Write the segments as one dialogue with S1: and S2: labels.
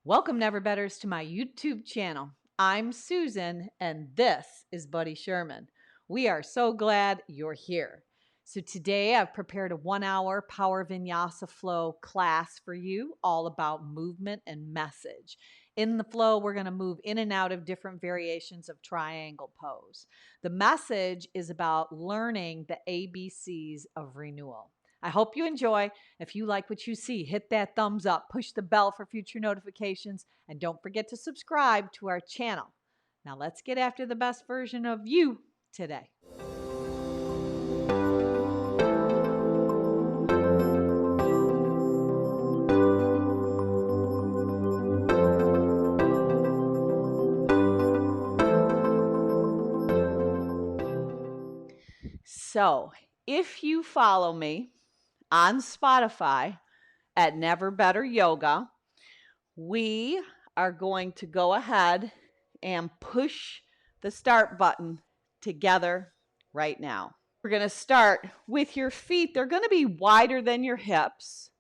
S1: Welcome, Never Betters, to my YouTube channel. I'm Susan, and this is Buddy Sherman. We are so glad you're here. So today I've prepared a 1-hour Power Vinyasa Flow class for you, all about movement and message. In the flow, we're going to move in and out of different variations of triangle pose. The message is about learning the ABCs of renewal. I hope you enjoy. If you like what you see, hit that thumbs up, push the bell for future notifications, and don't forget to subscribe to our channel. Now let's get after the best version of you today. So, if you follow me on Spotify at Never Better Yoga, we are going to go ahead and push the start button together right now. We're going to start with your feet. They're going to be wider than your hips.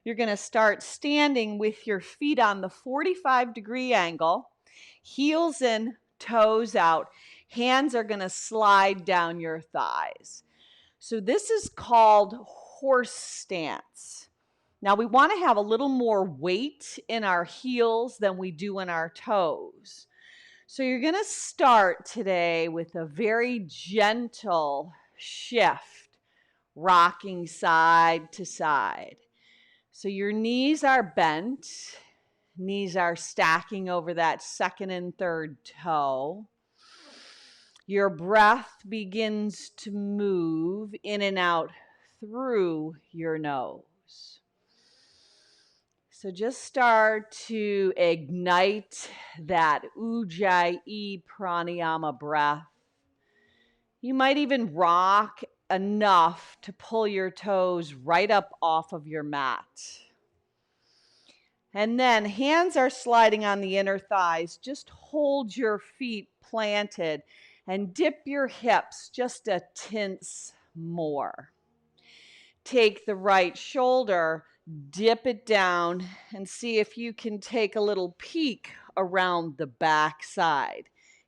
S1: You're going to start standing with your feet on the 45-degree angle, heels in, toes out. Hands are going to slide down your thighs. So this is called horse stance. Now we want to have a little more weight in our heels than we do in our toes. So you're going to start today with a very gentle shift, rocking side to side. So your knees are bent, knees are stacking over that second and third toe. Your breath begins to move in and out through your nose. So just start to ignite that Ujjayi pranayama breath. You might even rock enough to pull your toes right up off of your mat. And then hands are sliding on the inner thighs. Just hold your feet planted and dip your hips just a tince more. Take the right shoulder, dip it down, and see if you can take a little peek around the back side,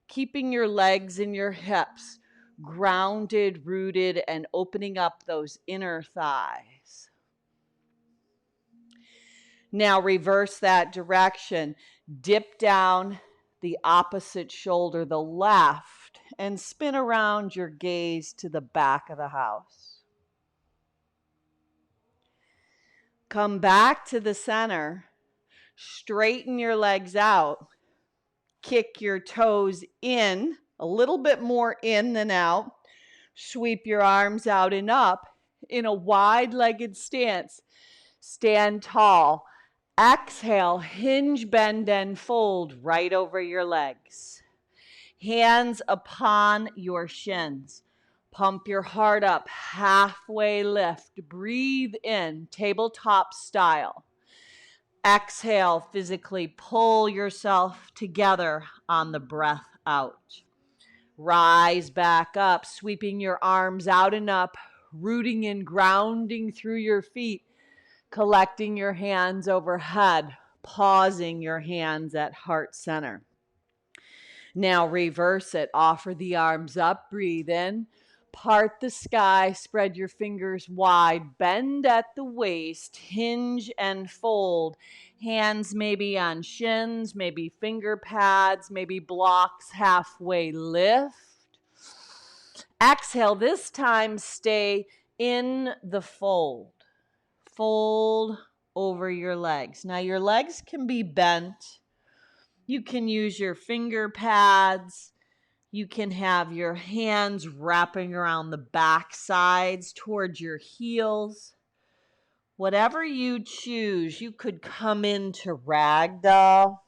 S1: keeping your legs and your hips grounded, rooted, and opening up those inner thighs. Now reverse that direction. Dip down the opposite shoulder, the left, and spin around your gaze to the back of the house. Come back to the center. Straighten your legs out. Kick your toes in, a little bit more in than out. Sweep your arms out and up in a wide-legged stance. Stand tall. Exhale, hinge, bend, and fold right over your legs. Hands upon your shins. Pump your heart up, halfway lift. Breathe in, tabletop style. Exhale, physically pull yourself together on the breath out. Rise back up, sweeping your arms out and up, rooting and grounding through your feet, collecting your hands overhead, pausing your hands at heart center. Now reverse it. Offer the arms up. Breathe in. Part the sky. Spread your fingers wide. Bend at the waist. Hinge and fold. Hands maybe on shins, maybe finger pads, maybe blocks halfway lift. Exhale. This time stay in the fold. Fold over your legs. Now your legs can be bent. You can use your finger pads. You can have your hands wrapping around the back sides towards your heels. Whatever you choose, you could come into ragdoll.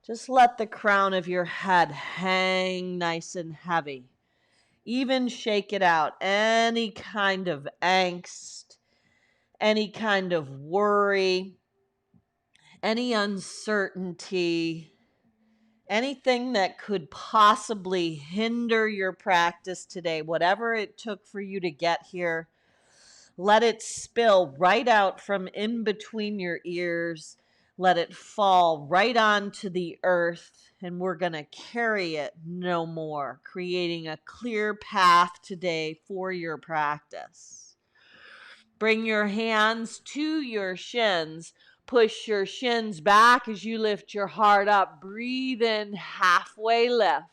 S1: Just let the crown of your head hang nice and heavy. Even shake it out. Any kind of angst, any kind of worry, any uncertainty, anything that could possibly hinder your practice today, whatever it took for you to get here, let it spill right out from in between your ears. Let it fall right onto the earth, and we're going to carry it no more, creating a clear path today for your practice. Bring your hands to your shins. Push your shins back as you lift your heart up. Breathe in, halfway lift.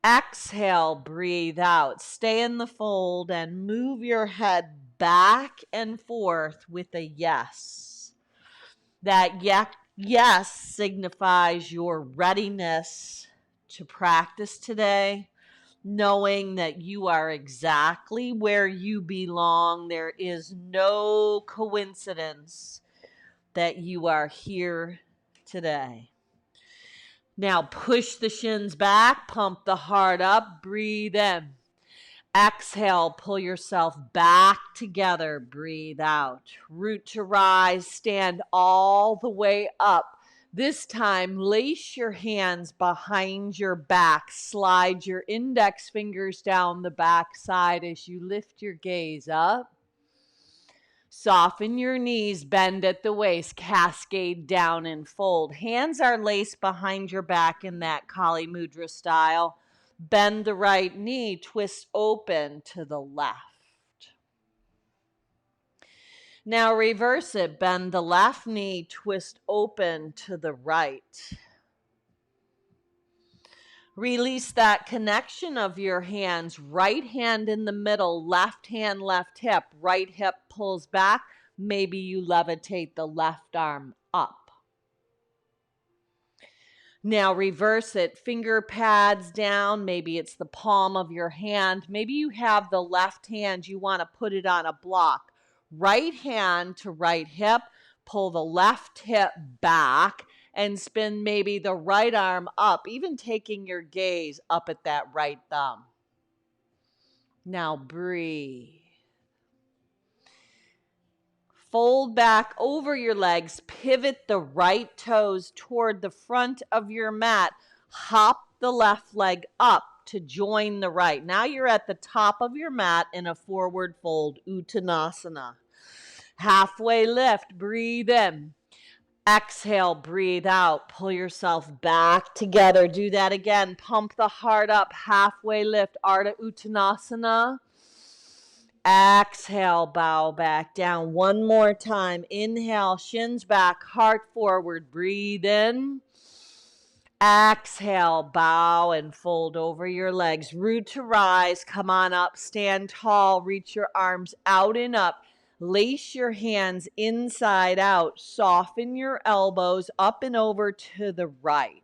S1: Exhale, breathe out. Stay in the fold and move your head back and forth with a yes. That yes signifies your readiness to practice today, knowing that you are exactly where you belong. There is no coincidence that you are here today. Now push the shins back, pump the heart up, breathe in. Exhale, pull yourself back together, breathe out. Root to rise, stand all the way up. This time, lace your hands behind your back. Slide your index fingers down the back side as you lift your gaze up. Soften your knees, bend at the waist, cascade down and fold. Hands are laced behind your back in that Kali Mudra style. Bend the right knee, twist open to the left. Now reverse it. Bend the left knee, twist open to the right. Release that connection of your hands. Right hand in the middle, left hand, left hip. Right hip pulls back. Maybe you levitate the left arm up. Now reverse it. Finger pads down. Maybe it's the palm of your hand. Maybe you have the left hand. You want to put it on a block. Right hand to right hip. Pull the left hip back and spin maybe the right arm up, even taking your gaze up at that right thumb. Now breathe. Fold back over your legs, pivot the right toes toward the front of your mat, hop the left leg up to join the right. Now you're at the top of your mat in a forward fold, Uttanasana. Halfway lift, breathe in. Exhale, breathe out. Pull yourself back together. Do that again. Pump the heart up. Halfway lift, Ardha Uttanasana. Exhale, bow back down. One more time. Inhale, shins back, heart forward. Breathe in. Exhale, bow and fold over your legs. Root to rise. Come on up. Stand tall. Reach your arms out and up. Lace your hands inside out. Soften your elbows up and over to the right.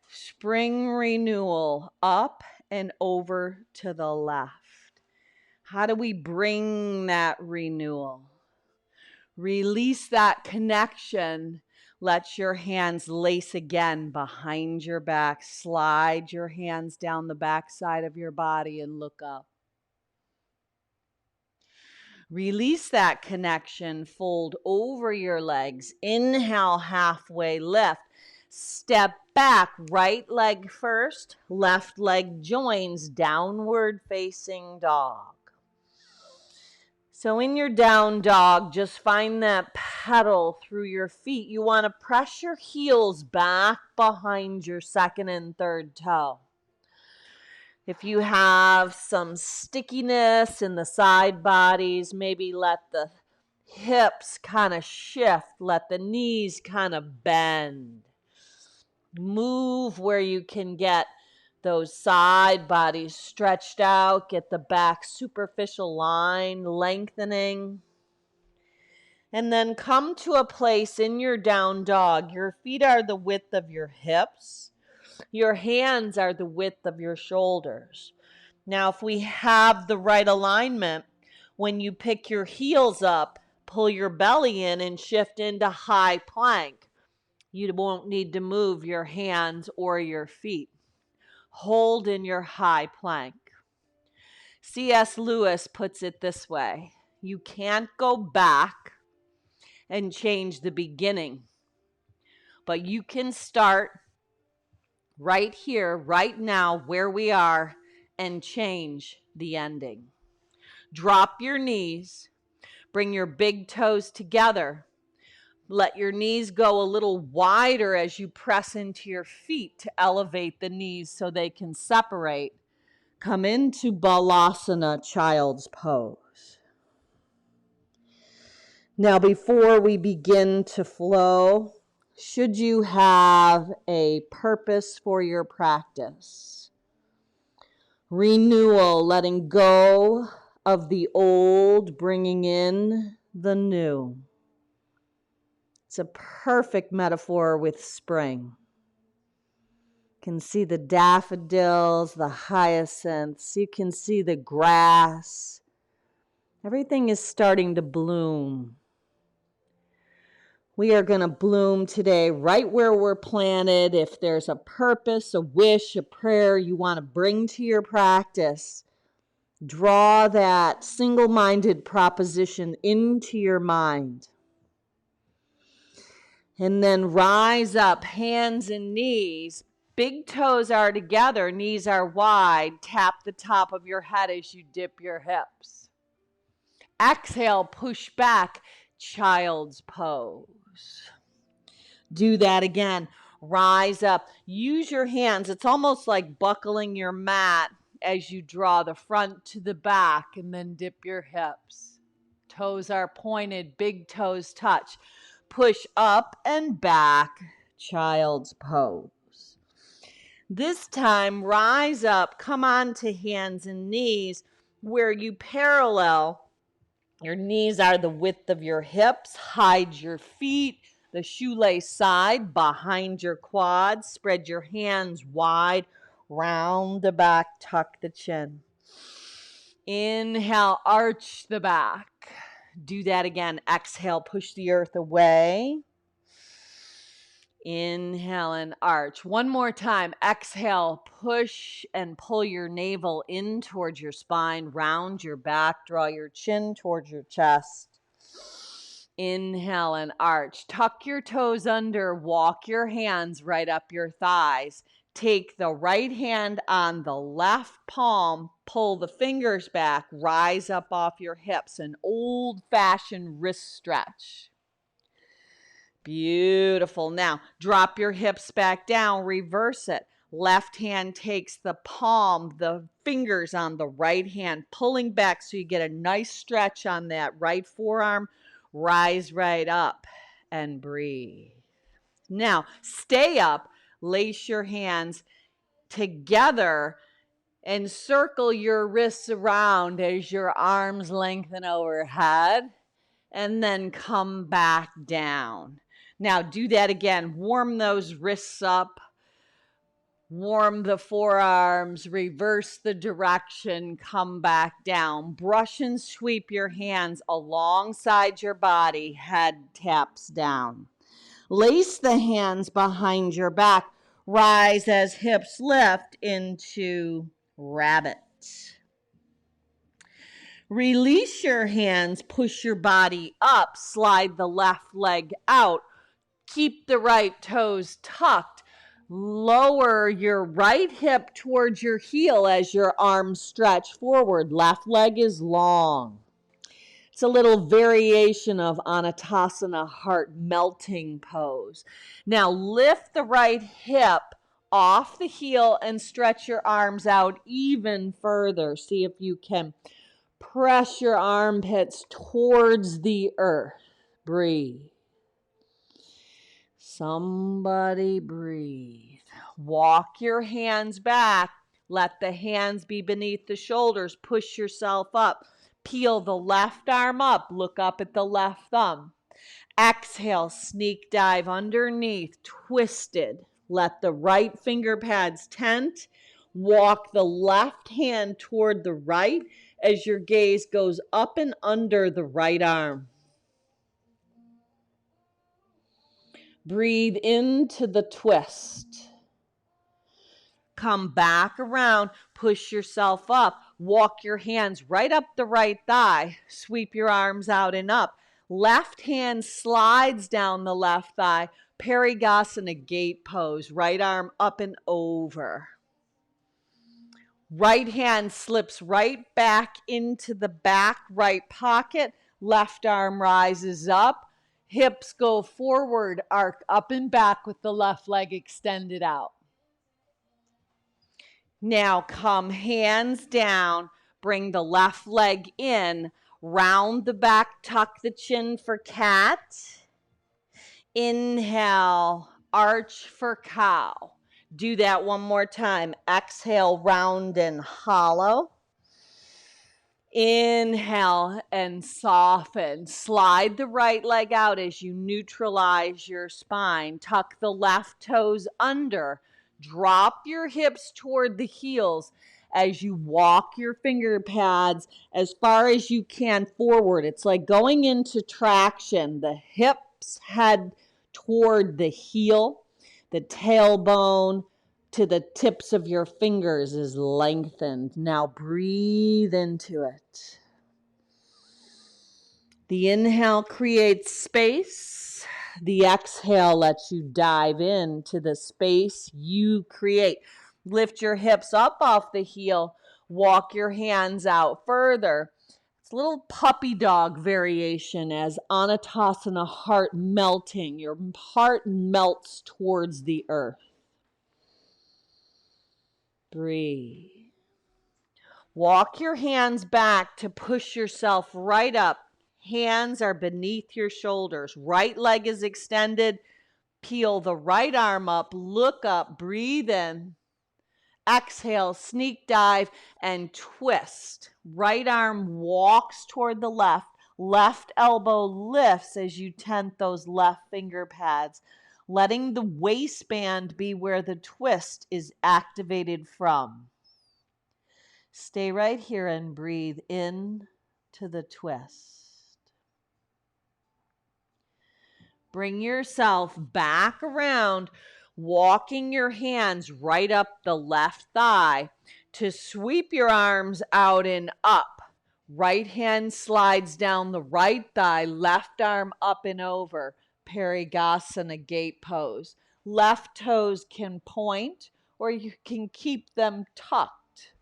S1: Spring renewal, up and over to the left. How do we bring that renewal? Release that connection. Let your hands lace again behind your back. Slide your hands down the back side of your body and look up. Release that connection. Fold over your legs. Inhale, halfway lift. Step back, right leg first, left leg joins, downward facing dog. So in your down dog, just find that pedal through your feet. You want to press your heels back behind your second and third toe. If you have some stickiness in the side bodies, maybe let the hips kind of shift, let the knees kind of bend. Move where you can get those side bodies stretched out, get the back superficial line lengthening. And then come to a place in your down dog. Your feet are the width of your hips. Your hands are the width of your shoulders. Now, if we have the right alignment, when you pick your heels up, pull your belly in and shift into high plank. You won't need to move your hands or your feet. Hold in your high plank. C.S. Lewis puts it this way: you can't go back and change the beginning, but you can start right here, right now, where we are, and change the ending. Drop your knees. Bring your big toes together. Let your knees go a little wider as you press into your feet to elevate the knees so they can separate. Come into Balasana, child's pose. Now, before we begin to flow, should you have a purpose for your practice? Renewal, letting go of the old, bringing in the new. It's a perfect metaphor with spring. You can see the daffodils, the hyacinths. You can see the grass. Everything is starting to bloom. We are going to bloom today right where we're planted. If there's a purpose, a wish, a prayer you want to bring to your practice, draw that single-minded proposition into your mind. And then rise up, hands and knees. Big toes are together, knees are wide. Tap the top of your head as you dip your hips. Exhale, push back, child's pose. Do that again. Rise up. Use your hands. It's almost like buckling your mat as you draw the front to the back and then dip your hips. Toes are pointed, big toes touch. Push up and back, child's pose. This time, rise up, come on to hands and knees where you parallel. Your knees are the width of your hips. Hide your feet, the shoelace side behind your quads. Spread your hands wide, round the back, tuck the chin. Inhale, arch the back. Do that again. Exhale, push the earth away. Inhale and arch. One more time. Exhale, push and pull your navel in towards your spine. Round your back. Draw your chin towards your chest. Inhale and arch. Tuck your toes under. Walk your hands right up your thighs. Take the right hand on the left palm. Pull the fingers back. Rise up off your hips. An old-fashioned wrist stretch. Beautiful. Now, drop your hips back down, reverse it. Left hand takes the palm, the fingers on the right hand, pulling back so you get a nice stretch on that right forearm. Rise right up and breathe. Now, stay up, lace your hands together and circle your wrists around as your arms lengthen overhead, and then come back down. Now do that again. Warm those wrists up. Warm the forearms. Reverse the direction. Come back down. Brush and sweep your hands alongside your body. Head taps down. Lace the hands behind your back. Rise as hips lift into rabbit. Release your hands. Push your body up. Slide the left leg out. Keep the right toes tucked. Lower your right hip towards your heel as your arms stretch forward. Left leg is long. It's a little variation of Anatasana, heart melting pose. Now lift the right hip off the heel and stretch your arms out even further. See if you can press your armpits towards the earth. Breathe. Somebody breathe. Walk your hands back. Let the hands be beneath the shoulders. Push yourself up. Peel the left arm up. Look up at the left thumb. Exhale, sneak dive underneath, twisted. Let the right finger pads tent. Walk the left hand toward the right as your gaze goes up and under the right arm. Breathe into the twist. Come back around, push yourself up. Walk your hands right up the right thigh. Sweep your arms out and up. Left hand slides down the left thigh. Parigasana gate pose. Right arm up and over. Right hand slips right back into the back right pocket. Left arm rises up. Hips go forward, arc up and back with the left leg extended out. Now come hands down, bring the left leg in, round the back, tuck the chin for cat. Inhale, arch for cow. Do that one more time. Exhale, round and hollow. Inhale and soften. Slide the right leg out as you neutralize your spine. Tuck the left toes under. Drop your hips toward the heels as you walk your finger pads as far as you can forward. It's like going into traction. The hips head toward the heel. The tailbone to the tips of your fingers is lengthened. Now breathe into it. The inhale creates space. The exhale lets you dive into the space you create. Lift your hips up off the heel. Walk your hands out further. It's a little puppy dog variation as Anatasana, heart melting. Your heart melts towards the earth. Breathe. Walk your hands back to push yourself right up. Hands are beneath your shoulders. Right leg is extended. Peel the right arm up. Look up. Breathe in. Exhale, sneak dive, and twist. Right arm walks toward the left. Left elbow lifts as you tent those left finger pads, letting the waistband be where the twist is activated from. Stay right here and breathe in to the twist. Bring yourself back around, walking your hands right up the left thigh to sweep your arms out and up. Right hand slides down the right thigh, left arm up and over. Parigasana gate pose. Left toes can point or you can keep them tucked.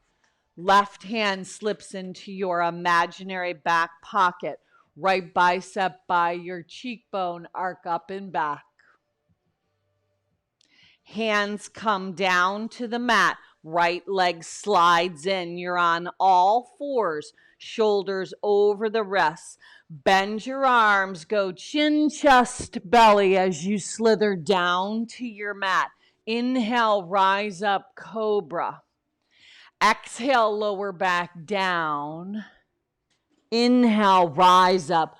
S1: Left hand slips into your imaginary back pocket. Right bicep by your cheekbone, arc up and back. Hands come down to the mat. Right leg slides in. You're on all fours. Shoulders over the wrists. Bend your arms. Go chin, chest, belly as you slither down to your mat. Inhale, rise up, cobra. Exhale, lower back down. Inhale, rise up,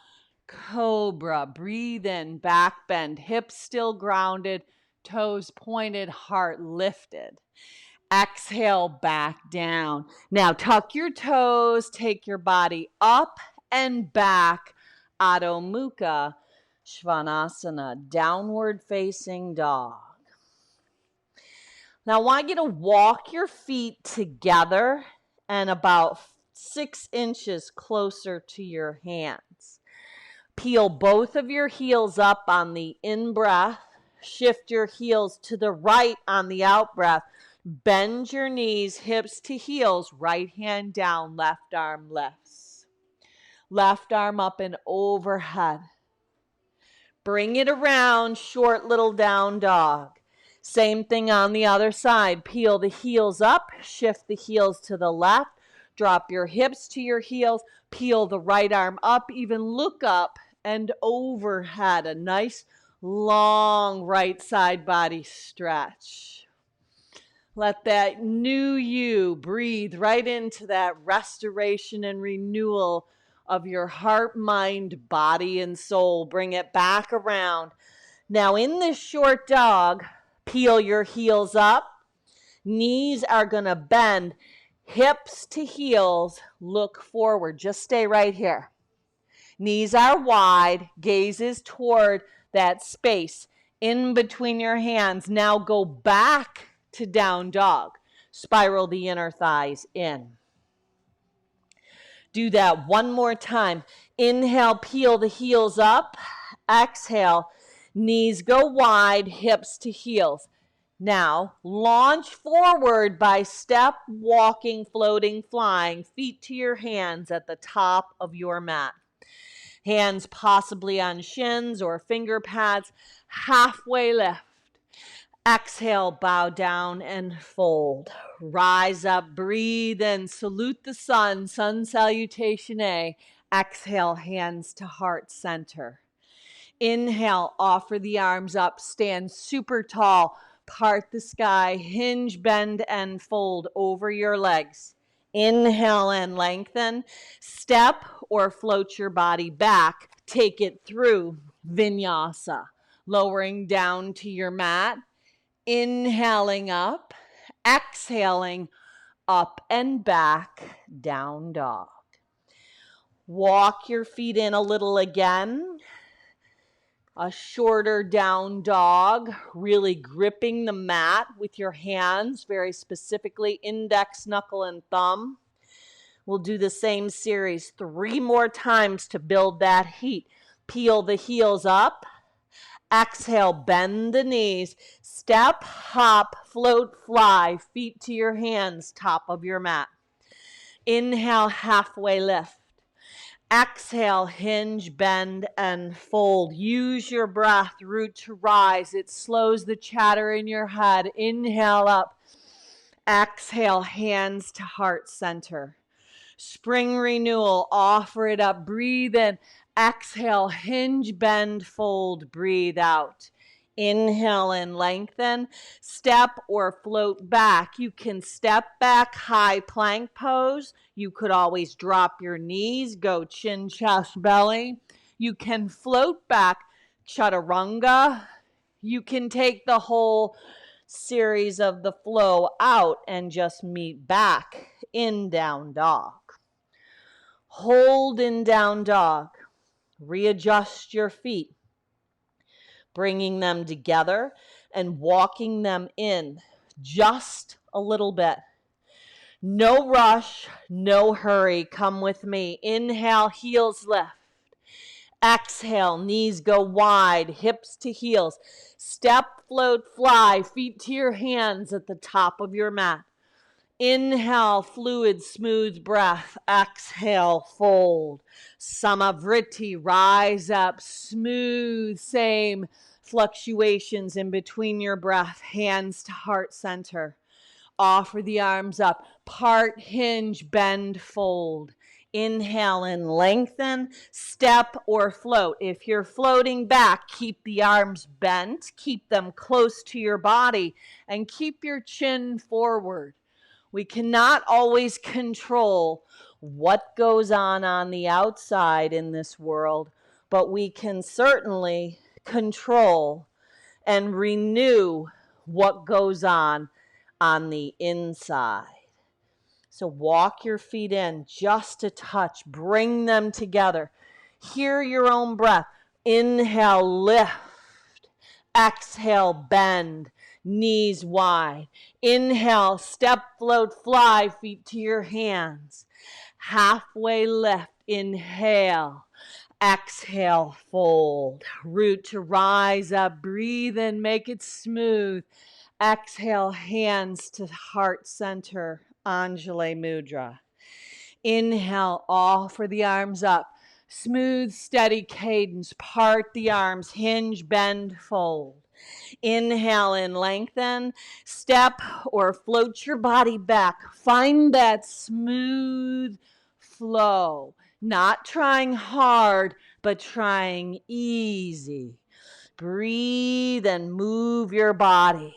S1: cobra. Breathe in, back bend, hips still grounded, toes pointed, heart lifted. Exhale, back down. Now tuck your toes, take your body up and back. Adho Mukha Svanasana, downward facing dog. Now I want you to walk your feet together and about 6 inches closer to your hands. Peel both of your heels up on the in-breath. Shift your heels to the right on the out-breath. Bend your knees, hips to heels. Right hand down, left arm lifts. Left arm up and overhead. Bring it around, short little down dog. Same thing on the other side. Peel the heels up, shift the heels to the left. Drop your hips to your heels. Peel the right arm up, even look up and overhead. A nice long right side body stretch. Let that new you breathe right into that restoration and renewal of your heart, mind, body, and soul. Bring it back around. Now in this short dog, peel your heels up. Knees are going to bend. Hips to heels, look forward. Just stay right here. Knees are wide, gaze is toward that space in between your hands. Now go back to down dog. Spiral the inner thighs in. Do that one more time. Inhale, peel the heels up. Exhale, knees go wide, hips to heels. Now, launch forward by step, walking, floating, flying, feet to your hands at the top of your mat. Hands possibly on shins or finger pads. Halfway lift. Exhale, bow down and fold. Rise up, breathe in, salute the sun, sun salutation A. Exhale, hands to heart center. Inhale, offer the arms up, stand super tall, part the sky, hinge, bend, and fold over your legs. Inhale and lengthen. Step or float your body back. Take it through Vinyasa, lowering down to your mat. Inhaling up, exhaling up and back, down dog. Walk your feet in a little again. A shorter down dog, really gripping the mat with your hands, very specifically index, knuckle, and thumb. We'll do the same series 3 more times to build that heat. Peel the heels up. Exhale, bend the knees. Step, hop, float, fly. Feet to your hands, top of your mat. Inhale, halfway lift. Exhale, hinge, bend, and fold. Use your breath, root to rise. It slows the chatter in your head. Inhale up. Exhale, hands to heart center. Spring renewal, offer it up. Breathe in. Exhale, hinge, bend, fold. Breathe out. Inhale and lengthen. Step or float back. You can step back, high plank pose. You could always drop your knees, go chin, chest, belly. You can float back, chaturanga. You can take the whole series of the flow out and just meet back in down dog. Hold in down dog. Readjust your feet, bringing them together and walking them in just a little bit. No rush, no hurry. Come with me. Inhale, heels lift. Exhale, knees go wide, hips to heels. Step, float, fly, feet to your hands at the top of your mat. Inhale, fluid, smooth breath. Exhale, fold. Samavriti, rise up, smooth, same fluctuations in between your breath. Hands to heart center. Offer the arms up. Part, hinge, bend, fold. Inhale and lengthen. Step or float. If you're floating back, keep the arms bent. Keep them close to your body and keep your chin forward. We cannot always control what goes on the outside in this world, but we can certainly control and renew what goes on the inside. So walk your feet in just a touch. Bring them together. Hear your own breath. Inhale, lift. Exhale, bend. Knees wide. Inhale, step, float, fly, feet to your hands. Halfway lift. Inhale. Exhale, fold. Root to rise up. Breathe in, make it smooth. Exhale, hands to heart center. Anjali Mudra. Inhale, offer the arms up. Smooth, steady cadence. Part the arms. Hinge, bend, fold. Inhale and lengthen. Step or float your body back. Find that smooth flow. Not trying hard, but trying easy. Breathe and move your body.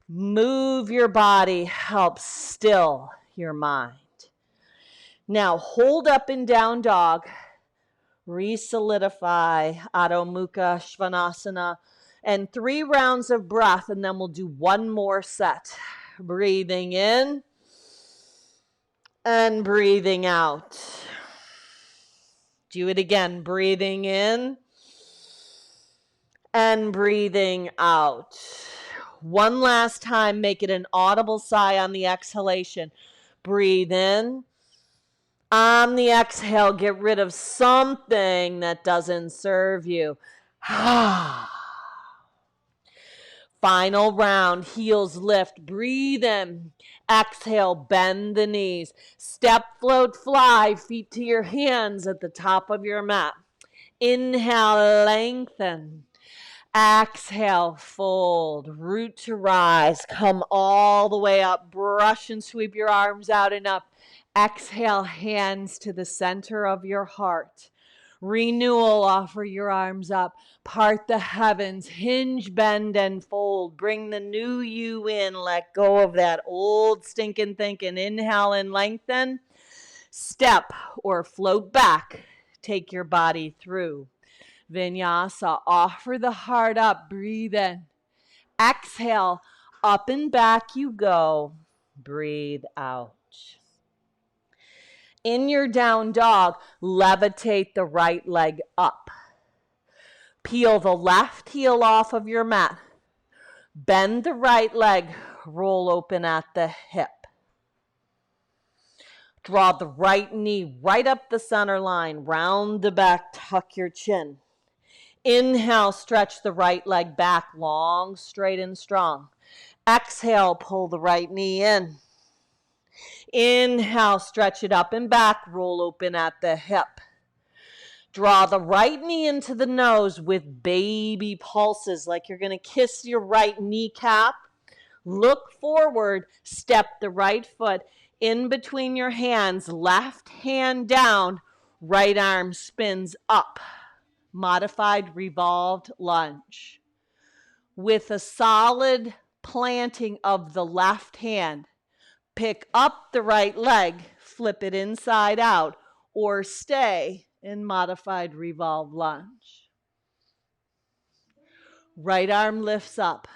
S1: Move your body helps still your mind. Now hold up and down dog. Re-solidify Adho Mukha Svanasana. And 3 rounds of breath, and then we'll do 1 more set. Breathing in and breathing out. Do it again. Breathing in and breathing out. 1 last time. Make it an audible sigh on the exhalation. Breathe in. On the exhale, get rid of something that doesn't serve you. Final round, heels lift, breathe in. Exhale, bend the knees. Step, float, fly, feet to your hands at the top of your mat. Inhale, lengthen. Exhale, fold, root to rise. Come all the way up. Brush and sweep your arms out and up. Exhale, hands to the center of your heart. Renewal, offer your arms up. Part the heavens, hinge, bend, and fold. Bring the new you in. Let go of that old stinking thinking. Inhale and lengthen. Step or float back. Take your body through. Vinyasa, offer the heart up. Breathe in. Exhale, up and back you go. Breathe out. In your down dog, levitate the right leg up. Peel the left heel off of your mat. Bend the right leg, roll open at the hip. Draw the right knee right up the center line, round the back, tuck your chin. Inhale, stretch the right leg back, long, straight, and strong. Exhale, pull the right knee in. Inhale, stretch it up and back, roll open at the hip. Draw the right knee into the nose with baby pulses, like you're going to kiss your right kneecap. Look forward, step the right foot in between your hands, left hand down, right arm spins up. Modified revolved lunge. With a solid planting of the left hand, pick up the right leg, flip it inside out, or stay in modified revolved lunge. Right arm lifts up.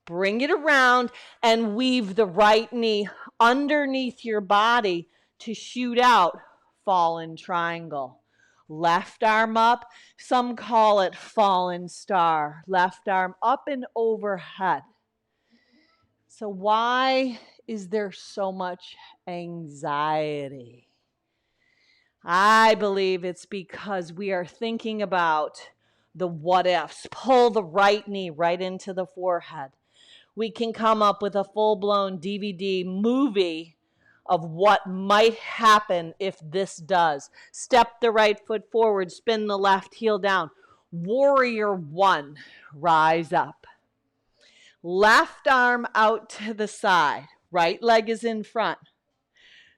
S1: Bring it around and weave the right knee underneath your body to shoot out fallen triangle. Left arm up, some call it fallen star. Left arm up and overhead. So why is there so much anxiety? I believe it's because we are thinking about the what ifs. Pull the right knee right into the forehead. We can come up with a full-blown DVD movie of what might happen if this does. Step the right foot forward, spin the left heel down. Warrior one, rise up. Left arm out to the side. Right leg is in front.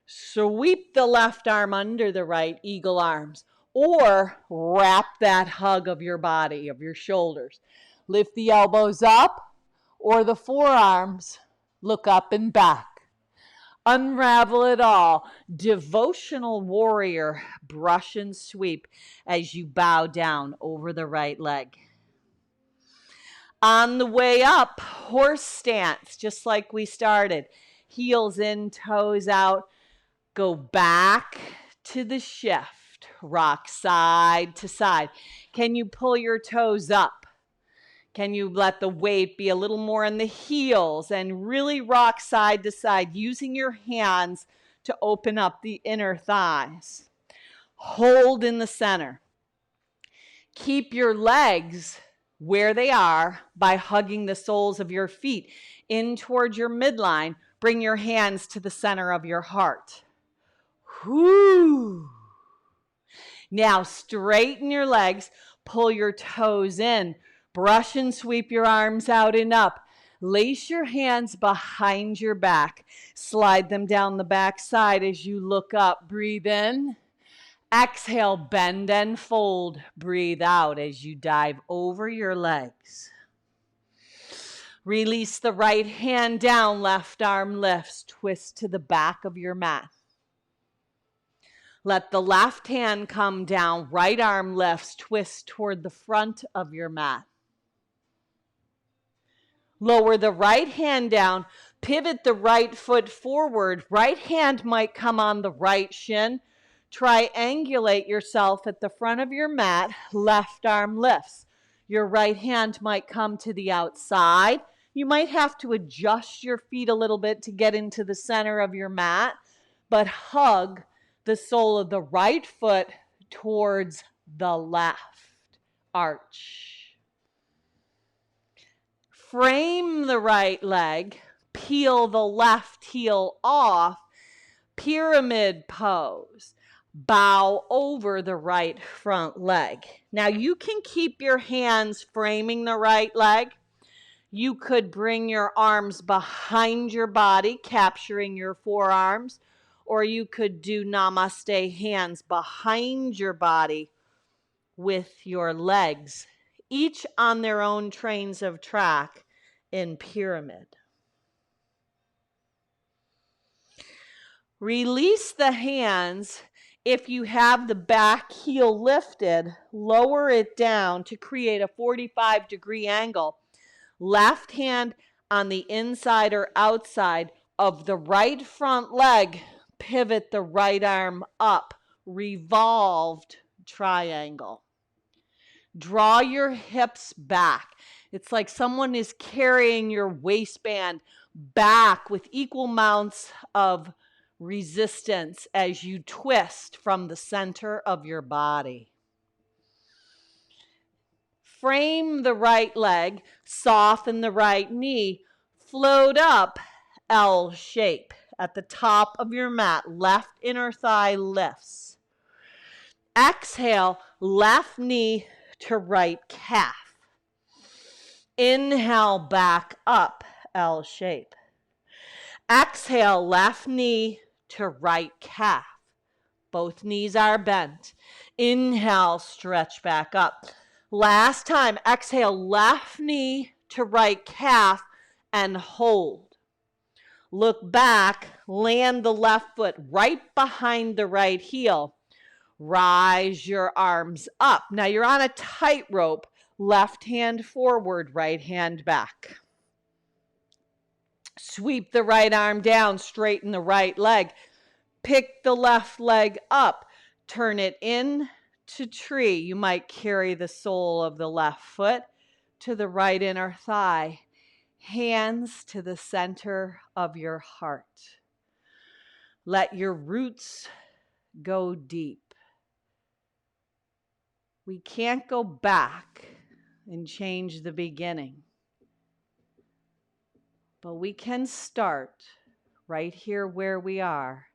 S1: Sweep the left arm under the right, eagle arms. Or wrap that hug of your body, of your shoulders. Lift the elbows up or the forearms. Look up and back. Unravel it all. Devotional warrior, brush and sweep as you bow down over the right leg. On the way up, horse stance, just like we started. Heels in, toes out. Go back to the shift. Rock side to side. Can you pull your toes up? Can you let the weight be a little more in the heels and really rock side to side, using your hands to open up the inner thighs? Hold in the center. Keep your legs where they are by hugging the soles of your feet in towards your midline. Bring your hands to the center of your heart. Whoo! Now straighten your legs, pull your toes in, brush and sweep your arms out and up. Lace your hands behind your back. Slide them down the back side as you look up. Breathe in. Exhale, bend and fold. Breathe out as you dive over your legs. Release the right hand down, left arm lifts. Twist to the back of your mat. Let the left hand come down, right arm lifts, twist toward the front of your mat. Lower the right hand down, pivot the right foot forward. Right hand might come on the right shin. Triangulate yourself at the front of your mat, left arm lifts. Your right hand might come to the outside. You might have to adjust your feet a little bit to get into the center of your mat, but hug the sole of the right foot towards the left. Arch. Frame the right leg, peel the left heel off, pyramid pose. Bow over the right front leg. Now you can keep your hands framing the right leg. You could bring your arms behind your body, capturing your forearms, or you could do namaste hands behind your body with your legs, each on their own trains of track in pyramid. Release the hands. If you have the back heel lifted, lower it down to create a 45-degree angle. Left hand on the inside or outside of the right front leg. Pivot the right arm up. Revolved triangle. Draw your hips back. It's like someone is carrying your waistband back with equal amounts of resistance as you twist from the center of your body. Frame the right leg, soften the right knee, float up, L shape. At the top of your mat, left inner thigh lifts. Exhale, left knee to right calf. Inhale, back up, L shape. Exhale, left knee to right calf. Both knees are bent. Inhale, stretch back up. Last time, exhale, left knee to right calf and hold. Look back, land the left foot right behind the right heel. Rise your arms up. Now you're on a tightrope. Left hand forward, right hand back. Sweep the right arm down, straighten the right leg. Pick the left leg up. Turn it in to tree. You might carry the sole of the left foot to the right inner thigh. Hands to the center of your heart. Let your roots go deep. We can't go back and change the beginning, but we can start right here where we are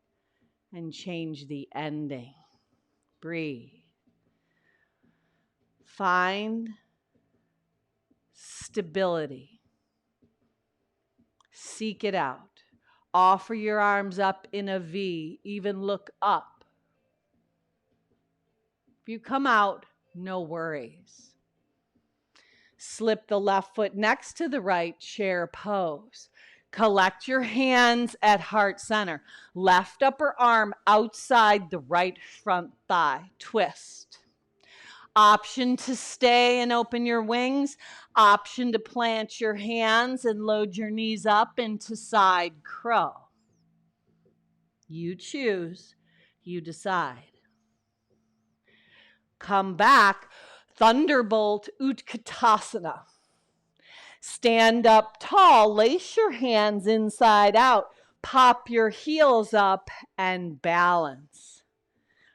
S1: and change the ending. Breathe. Find stability. Seek it out. Offer your arms up in a V. Even look up. If you come out, no worries. Slip the left foot next to the right, chair pose. Collect your hands at heart center. Left upper arm outside the right front thigh. Twist. Option to stay and open your wings. Option to plant your hands and load your knees up into side crow. You choose. You decide. Come back. Thunderbolt Utkatasana. Stand up tall. Lace your hands inside out. Pop your heels up and balance.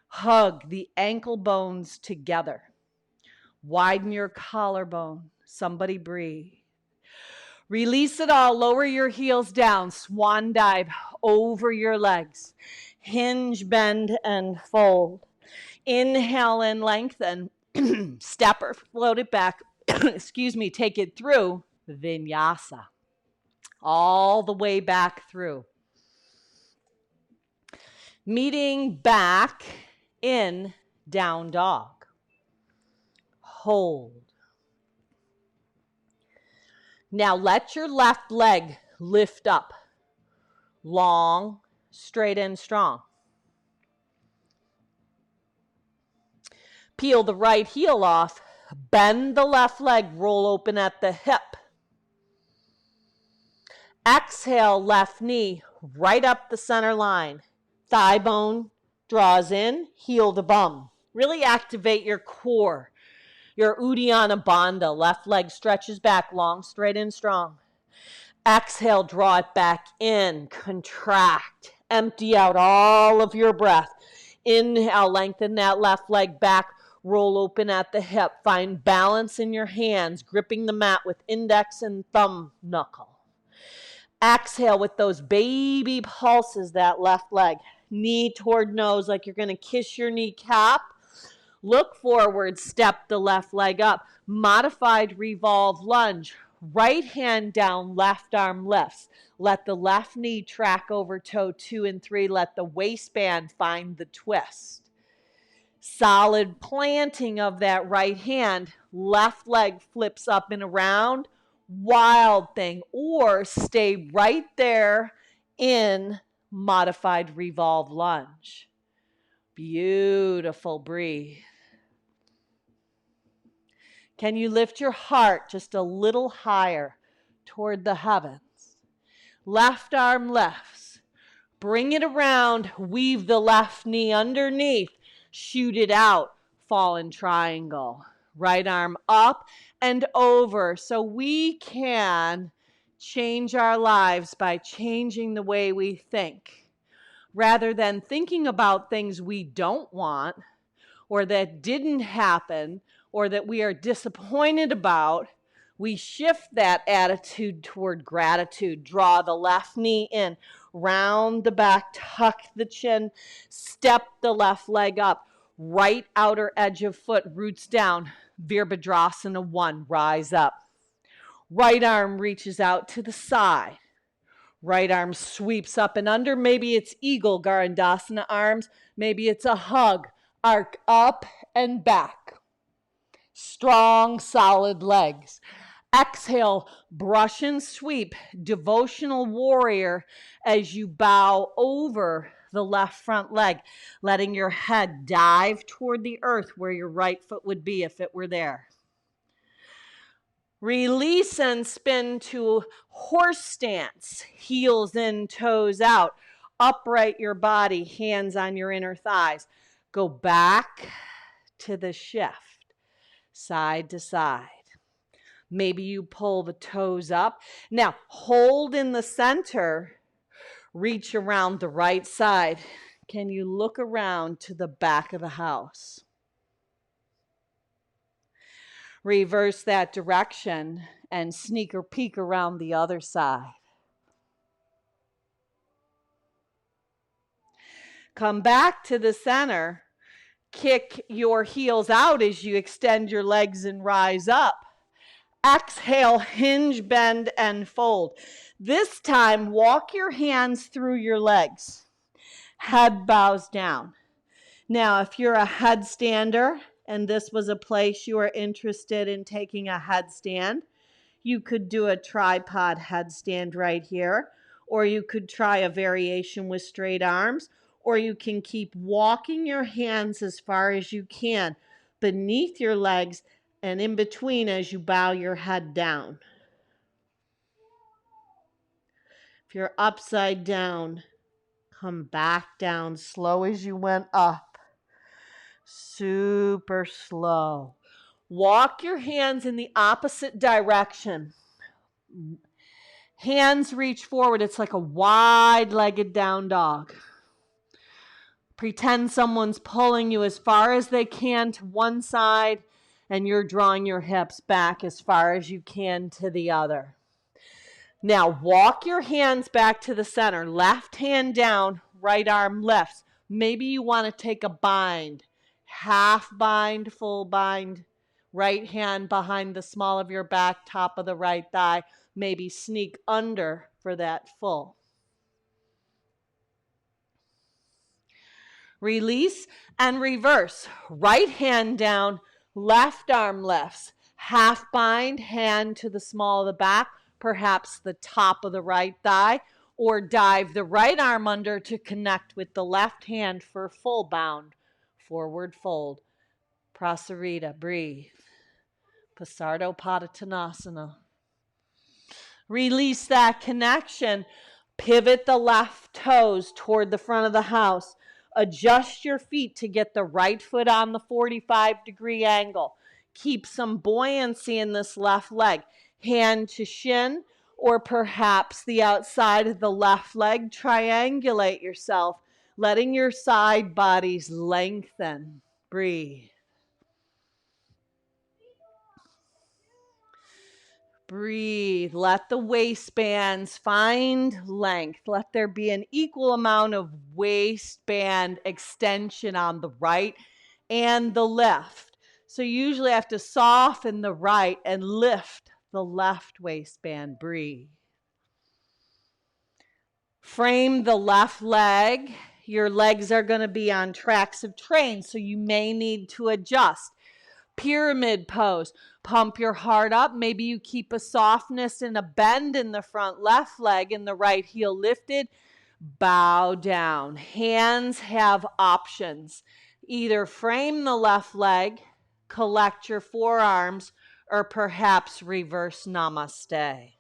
S1: Hug the ankle bones together. Widen your collarbone. Somebody breathe. Release it all. Lower your heels down. Swan dive over your legs. Hinge, bend, and fold. Inhale and lengthen. Step or float it back. Excuse me. Take it through Vinyasa. All the way back through. Meeting back in down dog. Hold. Now let your left leg lift up. Long, straight and strong. Peel the right heel off. Bend the left leg, roll open at the hip. Exhale, left knee right up the center line. Thigh bone draws in, heel to bum. Really activate your core. Your Uddiyana Bandha, left leg stretches back, long, straight, and strong. Exhale, draw it back in, contract. Empty out all of your breath. Inhale, lengthen that left leg back. Roll open at the hip. Find balance in your hands, gripping the mat with index and thumb knuckle. Exhale with those baby pulses, that left leg. Knee toward nose like you're going to kiss your kneecap. Look forward, step the left leg up. Modified revolve lunge. Right hand down, left arm lifts. Let the left knee track over toe 2 and 3. Let the waistband find the twist. Solid planting of that right hand. Left leg flips up and around. Wild thing. Or stay right there in modified revolve lunge. Beautiful. Breathe. Can you lift your heart just a little higher toward the heavens? Left arm lifts. Bring it around. Weave the left knee underneath. Shoot it out. Fallen triangle. Right arm up and over. So we can change our lives by changing the way we think. Rather than thinking about things we don't want or that didn't happen or that we are disappointed about, we shift that attitude toward gratitude. Draw the left knee in, round the back, tuck the chin, step the left leg up, right outer edge of foot roots down. Virabhadrasana 1, rise up. Right arm reaches out to the side. Right arm sweeps up and under. Maybe it's eagle Garandasana arms. Maybe it's a hug. Arc up and back. Strong, solid legs. Exhale, brush and sweep, devotional warrior as you bow over the left front leg, letting your head dive toward the earth where your right foot would be if it were there. Release and spin to horse stance, heels in, toes out. Upright your body, hands on your inner thighs. Go back to the shift, side to side. Maybe you pull the toes up. Now, hold in the center. Reach around the right side. Can you look around to the back of the house? Reverse that direction and sneak or peek around the other side. Come back to the center. Kick your heels out as you extend your legs and rise up. Exhale, hinge, bend, and fold. This time, walk your hands through your legs. Head bows down. Now, if you're a headstander and this was a place you are interested in taking a headstand, you could do a tripod headstand right here, or you could try a variation with straight arms, or you can keep walking your hands as far as you can beneath your legs and in between as you bow your head down. If you're upside down, come back down slow as you went up. Super slow. Walk your hands in the opposite direction. Hands reach forward. It's like a wide-legged down dog. Pretend someone's pulling you as far as they can to one side, and you're drawing your hips back as far as you can to the other. Now, walk your hands back to the center. Left hand down, right arm lifts. Maybe you want to take a bind. Half bind, full bind. Right hand behind the small of your back, top of the right thigh. Maybe sneak under for that full. Release and reverse. Right hand down, left arm lifts. Half bind, hand to the small of the back, perhaps the top of the right thigh, or dive the right arm under to connect with the left hand for full bound. Forward fold. Prasarita, breathe. Pasardopadottanasana. Release that connection. Pivot the left toes toward the front of the house. Adjust your feet to get the right foot on the 45-degree angle. Keep some buoyancy in this left leg. Hand to shin, or perhaps the outside of the left leg. Triangulate yourself, letting your side bodies lengthen. Breathe. Breathe. Let the waistbands find length. Let there be an equal amount of waistband extension on the right and the left. So you usually have to soften the right and lift the left waistband. Breathe. Frame the left leg. Your legs are going to be on tracks of train, so you may need to adjust. Pyramid pose. Pump your heart up. Maybe you keep a softness and a bend in the front left leg and the right heel lifted. Bow down. Hands have options. Either frame the left leg, collect your forearms, or perhaps reverse namaste.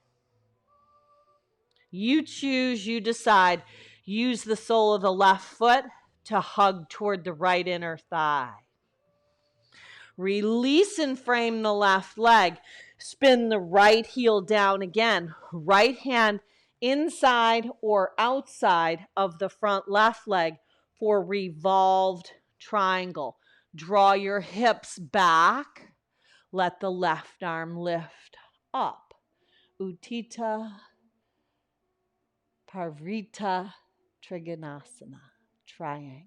S1: You choose, you decide. Use the sole of the left foot to hug toward the right inner thigh. Release and frame the left leg. Spin the right heel down again. Right hand inside or outside of the front left leg for revolved triangle. Draw your hips back. Let the left arm lift up. Utthita Parvrita Trikonasana, triangle.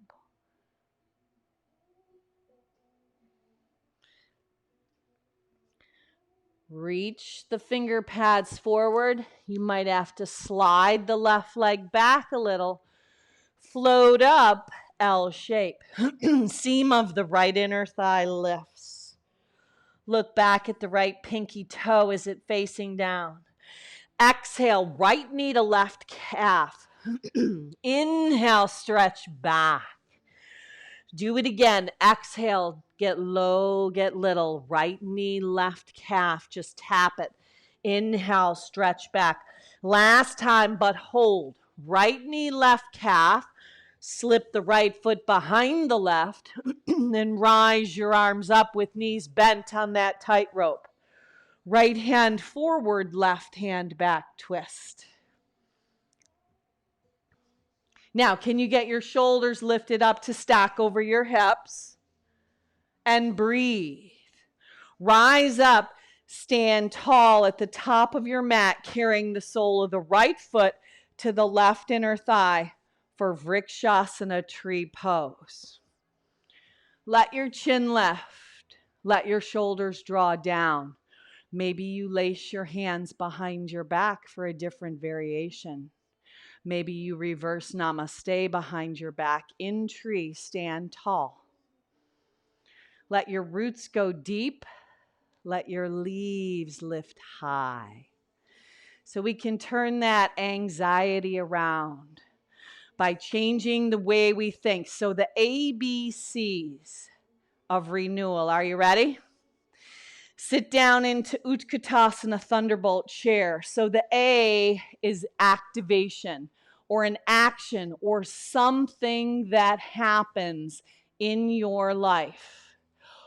S1: Reach the finger pads forward. You might have to slide the left leg back a little. Float up, L shape. Seam of the right inner thigh lifts. Look back at the right pinky toe. Is it facing down? Exhale, right knee to left calf. Inhale, stretch back. Do it again. Exhale, get low, get little. Right knee, left calf. Just tap it. Inhale, stretch back. Last time, but hold. Right knee, left calf. Slip the right foot behind the left. Then rise your arms up with knees bent on that tightrope. Right hand forward, left hand back, twist. Now, can you get your shoulders lifted up to stack over your hips? And breathe. Rise up, stand tall at the top of your mat, carrying the sole of the right foot to the left inner thigh for Vrikshasana tree pose. Let your chin lift. Let your shoulders draw down. Maybe you lace your hands behind your back for a different variation. Maybe you reverse namaste behind your back. In tree, stand tall. Let your roots go deep. Let your leaves lift high. So we can turn that anxiety around by changing the way we think. So the ABCs of renewal. Are you ready? Sit down into Utkatasana Thunderbolt chair. So the A is activation or an action or something that happens in your life.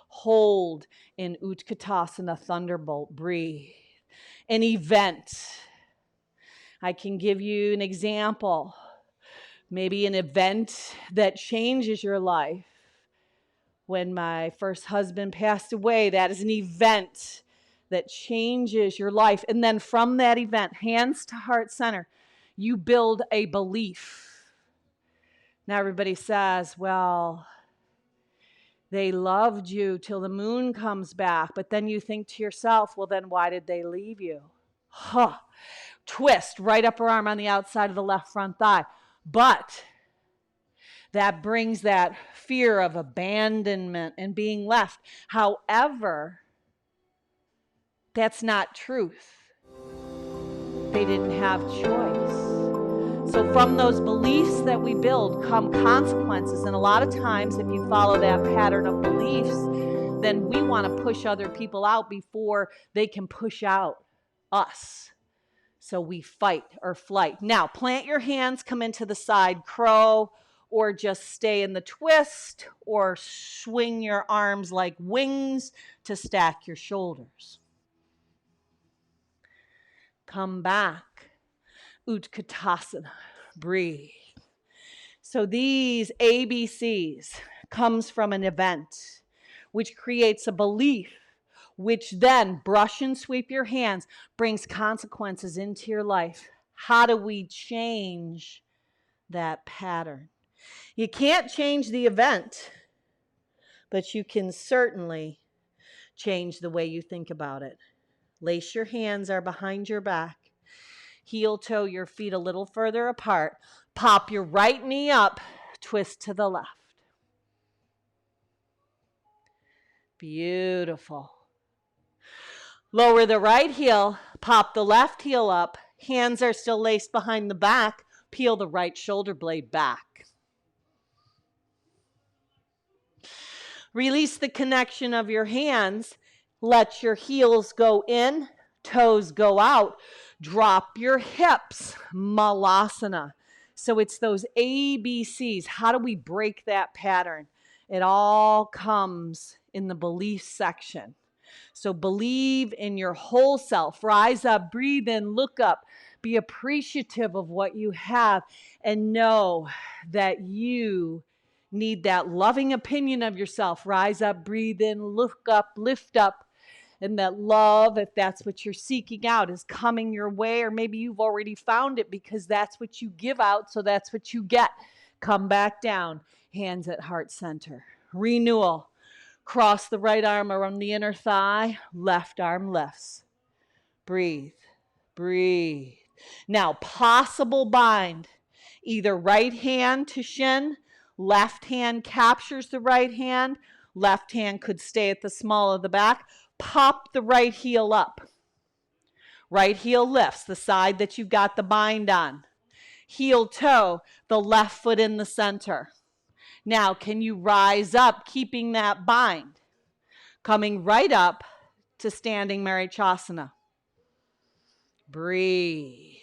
S1: Hold in Utkatasana Thunderbolt. Breathe. An event. I can give you an example. Maybe an event that changes your life. When my first husband passed away, that is an event that changes your life. And then from that event, hands to heart center, you build a belief. Now everybody says, well, they loved you till the moon comes back. But then you think to yourself, well, then why did they leave you? Twist, right upper arm on the outside of the left front thigh. But that brings that fear of abandonment and being left. However, that's not truth. They didn't have choice. So from those beliefs that we build come consequences. And a lot of times, if you follow that pattern of beliefs, then we want to push other people out before they can push out us. So we fight or flight. Now, plant your hands, come into the side crow, or just stay in the twist, or swing your arms like wings to stack your shoulders. Come back. Utkatasana. Breathe. So these ABCs comes from an event, which creates a belief, which then brush and sweep your hands, brings consequences into your life. How do we change that pattern? You can't change the event, but you can certainly change the way you think about it. Lace your hands are behind your back. Heel toe your feet a little further apart. Pop your right knee up, twist to the left. Beautiful. Lower the right heel, pop the left heel up. Hands are still laced behind the back. Peel the right shoulder blade back. Release the connection of your hands. Let your heels go in, toes go out. Drop your hips, malasana. So it's those ABCs. How do we break that pattern? It all comes in the belief section. So believe in your whole self. Rise up, breathe in, look up. Be appreciative of what you have and know that you need that loving opinion of yourself. Rise up, breathe in, look up, lift up. And that love, if that's what you're seeking out, is coming your way, or maybe you've already found it because that's what you give out, so that's what you get. Come back down, hands at heart center. Renewal. Cross the right arm around the inner thigh, left arm lifts. Breathe, breathe. Now, possible bind. Either right hand to shin, left hand captures the right hand, left hand could stay at the small of the back. Pop the right heel up. Right heel lifts, the side that you've got the bind on. Heel toe, the left foot in the center. Now, can you rise up, keeping that bind? Coming right up to standing Marichasana. Breathe.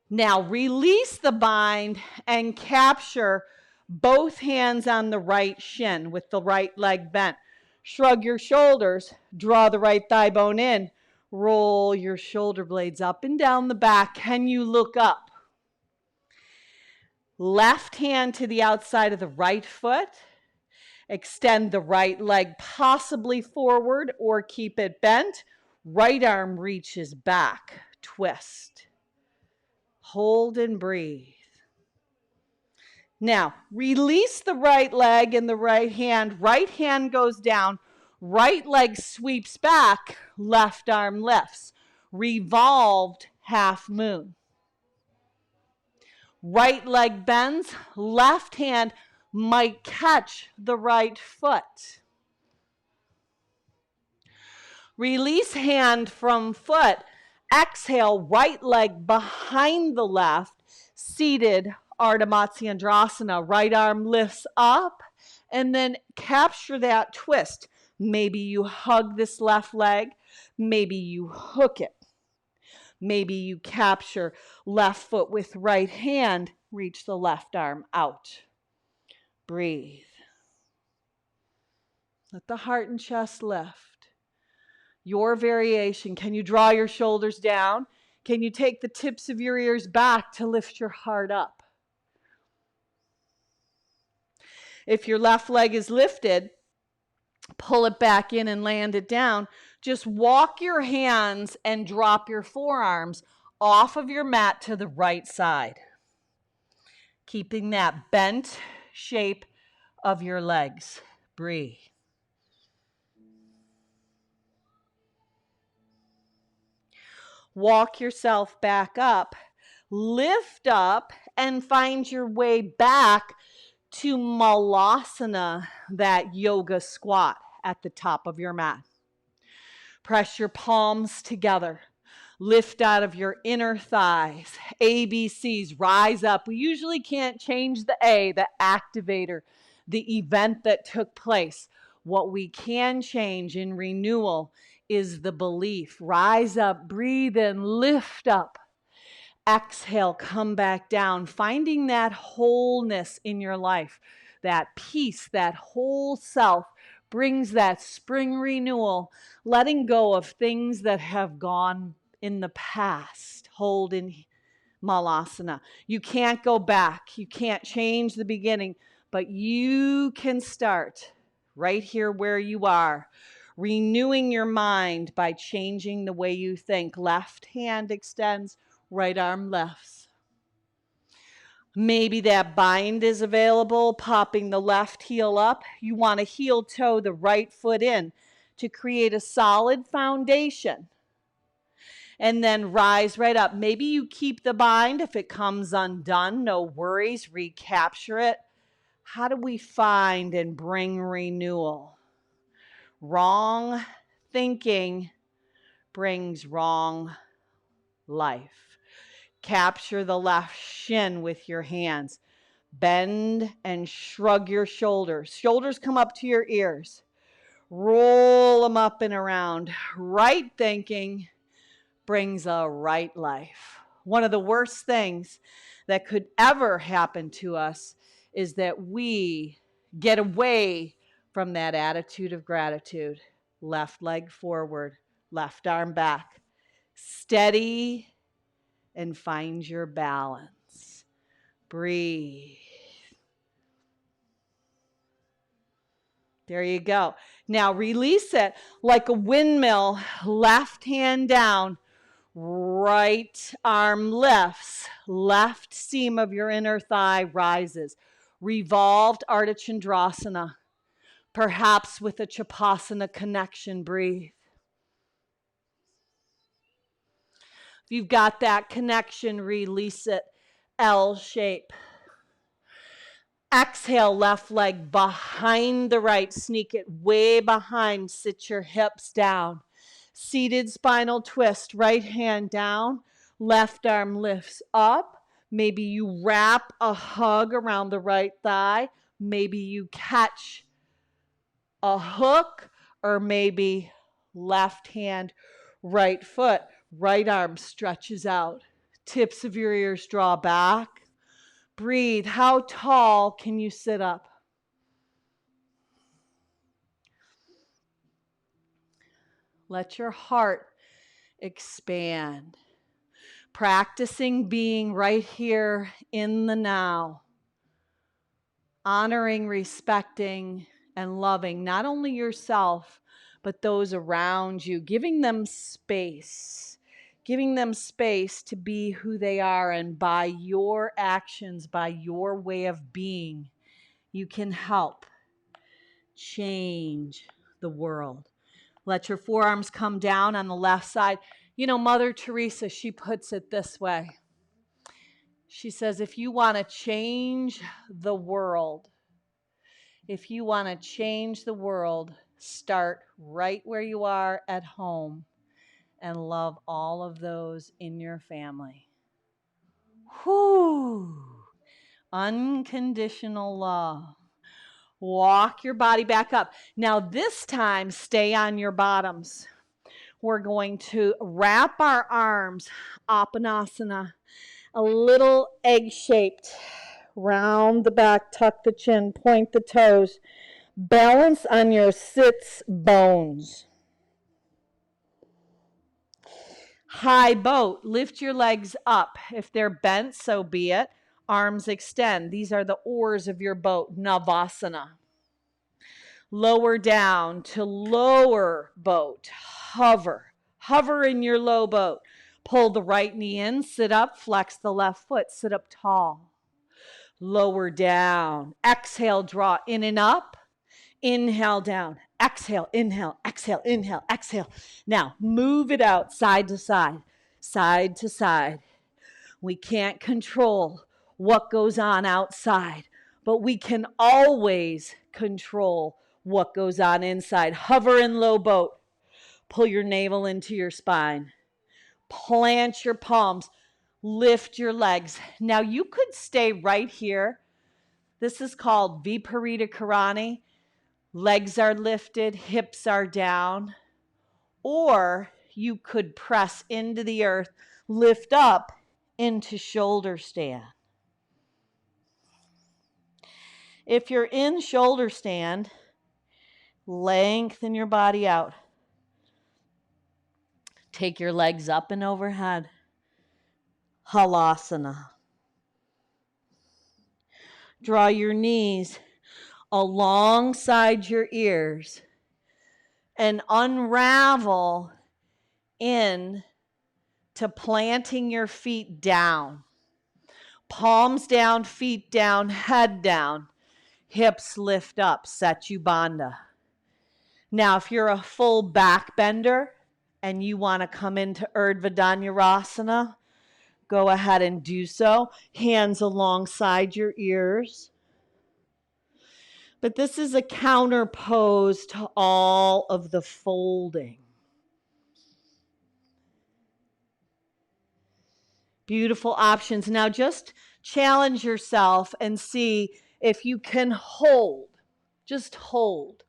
S1: Now, release the bind and capture both hands on the right shin with the right leg bent. Shrug your shoulders, draw the right thigh bone in, roll your shoulder blades up and down the back. Can you look up? Left hand to the outside of the right foot. Extend the right leg possibly forward or keep it bent. Right arm reaches back. Twist. Hold and breathe. Now, release the right leg and the right hand. Right hand goes down. Right leg sweeps back. Left arm lifts. Revolved half moon. Right leg bends. Left hand might catch the right foot. Release hand from foot. Exhale, right leg behind the left. Seated Ardha Matsyendrasana. Right arm lifts up and then capture that twist. Maybe you hug this left leg. Maybe you hook it. Maybe you capture left foot with right hand. Reach the left arm out. Breathe. Let the heart and chest lift. Your variation. Can you draw your shoulders down? Can you take the tips of your ears back to lift your heart up? If your left leg is lifted, pull it back in and land it down. Just walk your hands and drop your forearms off of your mat to the right side. Keeping that bent shape of your legs. Breathe. Walk yourself back up. Lift up and find your way back to Malasana, that yoga squat at the top of your mat. Press your palms together. Lift out of your inner thighs. ABCs, rise up. We usually can't change the A, the activator, the event that took place. What we can change in renewal is the belief. Rise up, breathe in, lift up. Exhale, come back down, finding that wholeness in your life, that peace, that whole self brings that spring renewal, letting go of things that have gone in the past. Hold in Malasana. You can't go back. You can't change the beginning, but you can start right here where you are. renewing your mind by changing the way you think. Left hand extends, right arm lifts. Maybe that bind is available, popping the left heel up. You want to heel toe the right foot in to create a solid foundation. And then rise right up. Maybe you keep the bind. If it comes undone, no worries, recapture it. How do we find and bring renewal? Wrong thinking brings wrong life. Capture the left shin with your hands. Bend and shrug your shoulders. Shoulders come up to your ears. Roll them up and around. Right thinking brings a right life. One of the worst things that could ever happen to us is that we get away from that attitude of gratitude. Left leg forward, left arm back. Steady and find your balance. Breathe. There you go. Now release it like a windmill, left hand down, right arm lifts, left seam of your inner thigh rises. Revolved Ardha Chandrasana, perhaps with a Chapasana connection. Breathe. If you've got that connection, release it. L shape. Exhale, left leg behind the right. Sneak it way behind. Sit your hips down. Seated spinal twist. Right hand down. Left arm lifts up. Maybe you wrap a hug around the right thigh. Maybe you catch a hook, or maybe left hand, right foot. Right arm stretches out. Tips of your ears draw back. Breathe. How tall can you sit up? Let your heart expand. Practicing being right here in the now. Honoring, respecting, and loving not only yourself, but those around you. Giving them space. Giving them space to be who they are. And by your actions, by your way of being, you can help change the world. Let your forearms come down on the left side. You know, Mother Teresa, she puts it this way. She says, if you want to change the world, start right where you are at home and love all of those in your family. Whew. Unconditional love. Walk your body back up. Now this time, stay on your bottoms. We're going to wrap our arms, Apanasana, a little egg-shaped. Round the back, tuck the chin, point the toes. Balance on your sits bones. High boat, lift your legs up. If they're bent, so be it. Arms extend. These are the oars of your boat, Navasana. Lower down to lower boat, hover. Hover in your low boat. Pull the right knee in, sit up, flex the left foot, sit up tall. Lower down. Exhale, draw in and up. Inhale down. Exhale, inhale, exhale, inhale, exhale. Now, move it out side to side, side to side. We can't control what goes on outside, but we can always control what goes on inside. Hover in low boat. Pull your navel into your spine. Plant your palms. Lift your legs. Now, you could stay right here. This is called Viparita Karani. Legs are lifted, hips are down. Or you could press into the earth, lift up into shoulder stand. If you're in shoulder stand, lengthen your body out. Take your legs up and overhead. Halasana. Draw your knees alongside your ears. and unravel in to planting your feet down. Palms down, feet down, head down, hips lift up, Setu Bandha. Now, if you're a full back bender and you want to come into Urdhva Dhanurasana, go ahead and do so. Hands alongside your ears. But this is a counter pose to all of the folding. Beautiful options. Now just challenge yourself and see if you can hold. Just hold.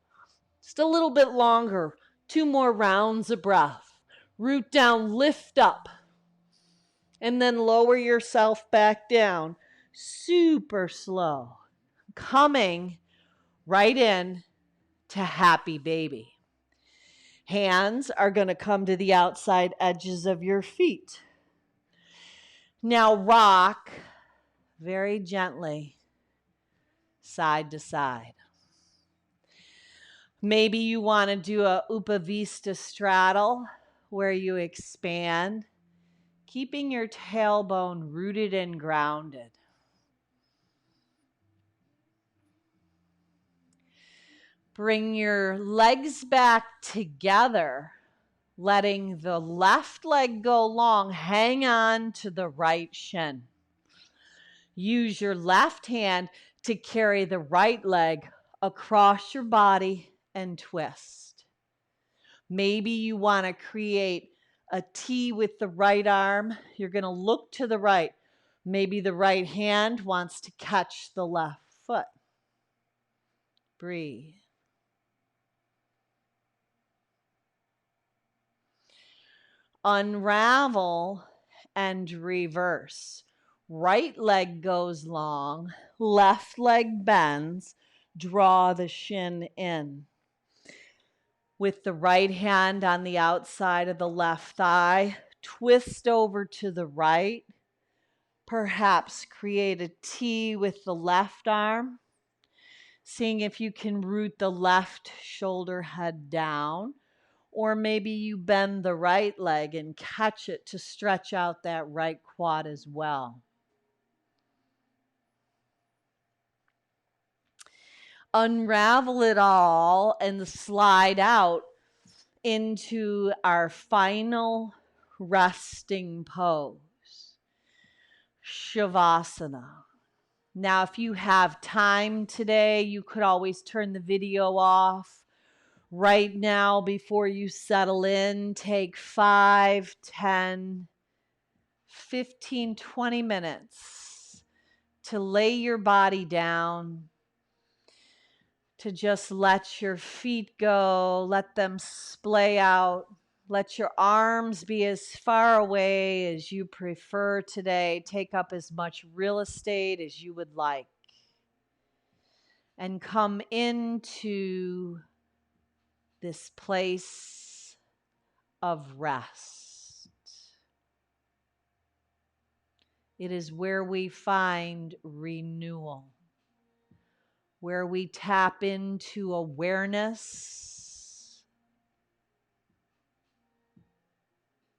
S1: Just a little bit longer. 2 more rounds of breath. Root down, lift up. And then lower yourself back down. Super slow. Coming right in to happy baby. Hands are going to come to the outside edges of your feet. Now rock very gently side to side. Maybe you want to do a Upavista straddle where you expand, keeping your tailbone rooted and grounded. Bring your legs back together, letting the left leg go long. Hang on to the right shin. Use your left hand to carry the right leg across your body and twist. Maybe you want to create a T with the right arm. You're going to look to the right. Maybe the right hand wants to catch the left foot. Breathe. Unravel and reverse. Right leg goes long, left leg bends, draw the shin in. With the right hand on the outside of the left thigh, twist over to the right. Perhaps create a T with the left arm. Seeing if you can root the left shoulder head down. Or maybe you bend the right leg and catch it to stretch out that right quad as well. Unravel it all and slide out into our final resting pose, Shavasana. Now, if you have time today, you could always turn the video off. Right now, before you settle in, take 5, 10, 15, 20 minutes to lay your body down, to just let your feet go, let them splay out, let your arms be as far away as you prefer today. Take up as much real estate as you would like. And come into this place of rest. It is where we find renewal, where we tap into awareness,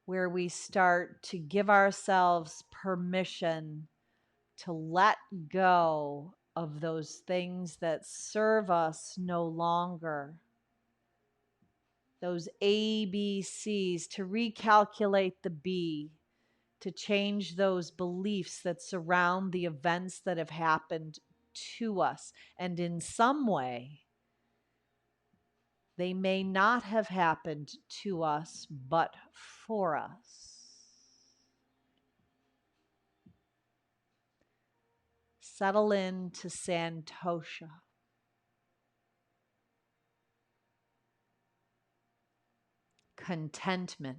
S1: where we start to give ourselves permission to let go of those things that serve us no longer. Those ABCs, to recalculate the B, to change those beliefs that surround the events that have happened to us. And in some way, they may not have happened to us, but for us. Settle into Santosha. Contentment.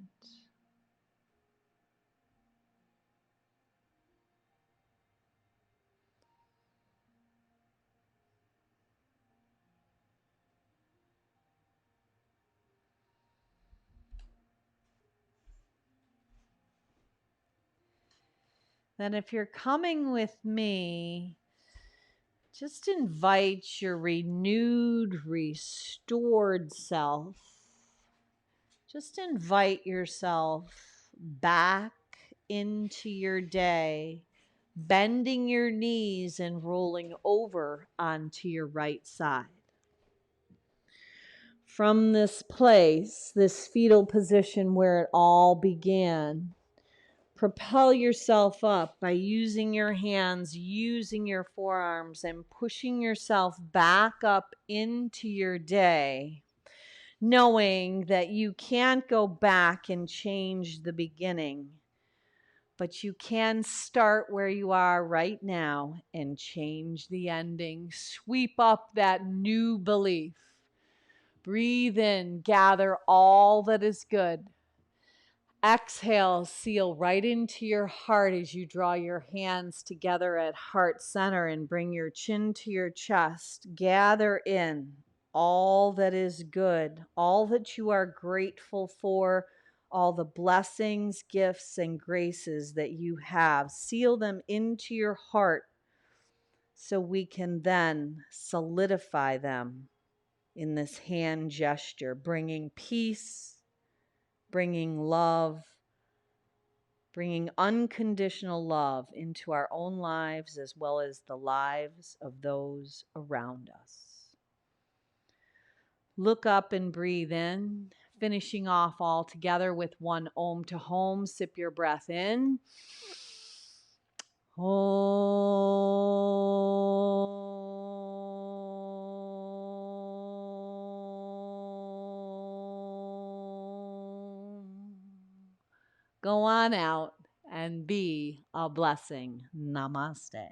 S1: Then if you're coming with me, just invite your renewed, restored self Just invite yourself back into your day, bending your knees and rolling over onto your right side. From this place, this fetal position where it all began, propel yourself up by using your hands, using your forearms, and pushing yourself back up into your day, knowing that you can't go back and change the beginning, but you can start where you are right now and change the ending. Sweep up that new belief. Breathe in, gather all that is good. Exhale, seal right into your heart as you draw your hands together at heart center and bring your chin to your chest. Gather in all that is good, all that you are grateful for, all the blessings, gifts, and graces that you have. Seal them into your heart so we can then solidify them in this hand gesture, bringing peace, bringing love, bringing unconditional love into our own lives as well as the lives of those around us. Look up and breathe in, finishing off all together with one Om to Home. Sip your breath in. Go on out and be a blessing. Namaste.